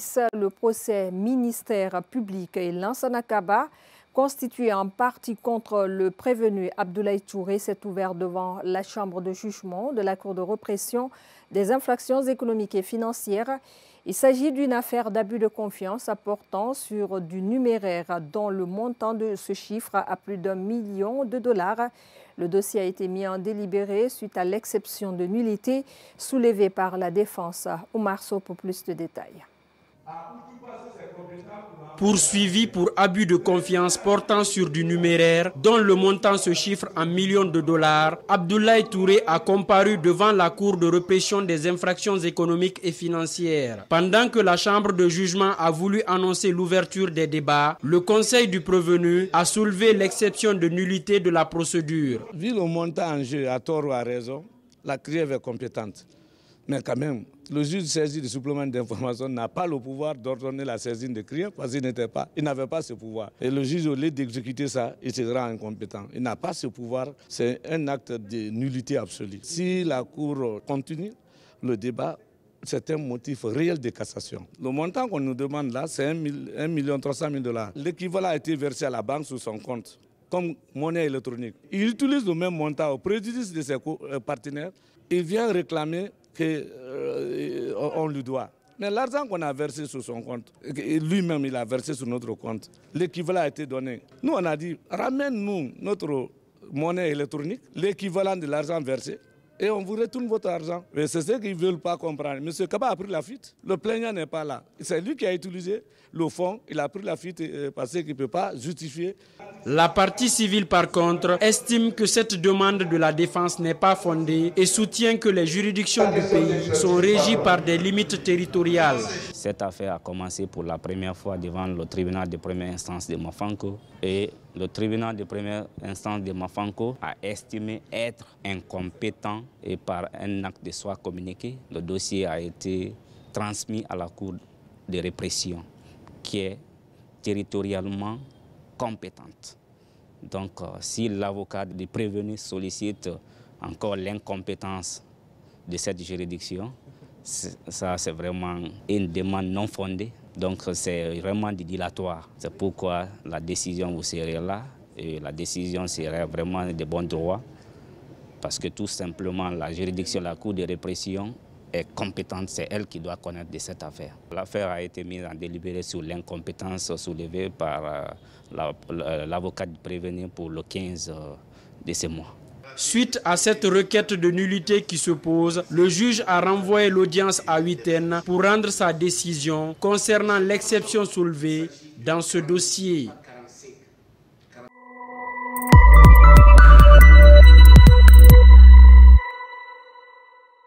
justice, le procès ministère public et Lansana Kaba, constitué en partie contre le prévenu Abdoulaye Touré, s'est ouvert devant la chambre de jugement de la Cour de répression des infractions économiques et financières. Il s'agit d'une affaire d'abus de confiance portant sur du numéraire dont le montant de ce chiffre à plus d'1 million de dollars. Le dossier a été mis en délibéré suite à l'exception de nullité soulevée par la défense. Omar Sow pour plus de détails. Poursuivi pour abus de confiance portant sur du numéraire dont le montant se chiffre en millions de dollars, Abdoulaye Touré a comparu devant la Cour de répression des infractions économiques et financières. Pendant que la chambre de jugement a voulu annoncer l'ouverture des débats, le conseil du prévenu a soulevé l'exception de nullité de la procédure. Vu le montant en jeu, à tort ou à raison, la CRIEF est compétente. Mais quand même, le juge saisi du supplément d'information n'a pas le pouvoir d'ordonner la saisine de CRIEF parce qu'il n'avait pas ce pouvoir. Et le juge, au lieu d'exécuter ça, il se rend incompétent. Il n'a pas ce pouvoir, c'est un acte de nullité absolue. Si la Cour continue le débat, c'est un motif réel de cassation. Le montant qu'on nous demande là, c'est 1 300 000 dollars. L'équivalent a été versé à la banque sur son compte comme monnaie électronique. Il utilise le même montant au préjudice de ses partenaires. Il vient réclamer qu'on lui doit. Mais l'argent qu'on a versé sur son compte, lui-même il a versé sur notre compte, l'équivalent a été donné. Nous on a dit, ramène-nous notre monnaie électronique, l'équivalent de l'argent versé, et on vous retourne votre argent. Mais c'est ce qu'ils ne veulent pas comprendre. M. Kaba a pris la fuite, le plaignant n'est pas là. C'est lui qui a utilisé le fonds, il a pris la fuite parce qu'il ne peut pas justifier. La partie civile, par contre, estime que cette demande de la défense n'est pas fondée et soutient que les juridictions du pays sont régies par des limites territoriales. Cette affaire a commencé pour la première fois devant le tribunal de première instance de Mafanko et le tribunal de première instance de Mafanko a estimé être incompétent et par un acte de soi communiqué, le dossier a été transmis à la Cour de répression qui est territorialement compétente. Donc, si l'avocat du prévenu sollicite encore l'incompétence de cette juridiction, ça c'est vraiment une demande non fondée. Donc, c'est vraiment dilatoire. C'est pourquoi la décision vous serait là et la décision serait vraiment de bon droit parce que tout simplement la juridiction, la Cour de répression est compétente, c'est elle qui doit connaître de cette affaire. L'affaire a été mise en délibéré sur l'incompétence soulevée par l'avocat prévenu pour le 15 de ce mois. Suite à cette requête de nullité qui se pose, le juge a renvoyé l'audience à huitaine pour rendre sa décision concernant l'exception soulevée dans ce dossier.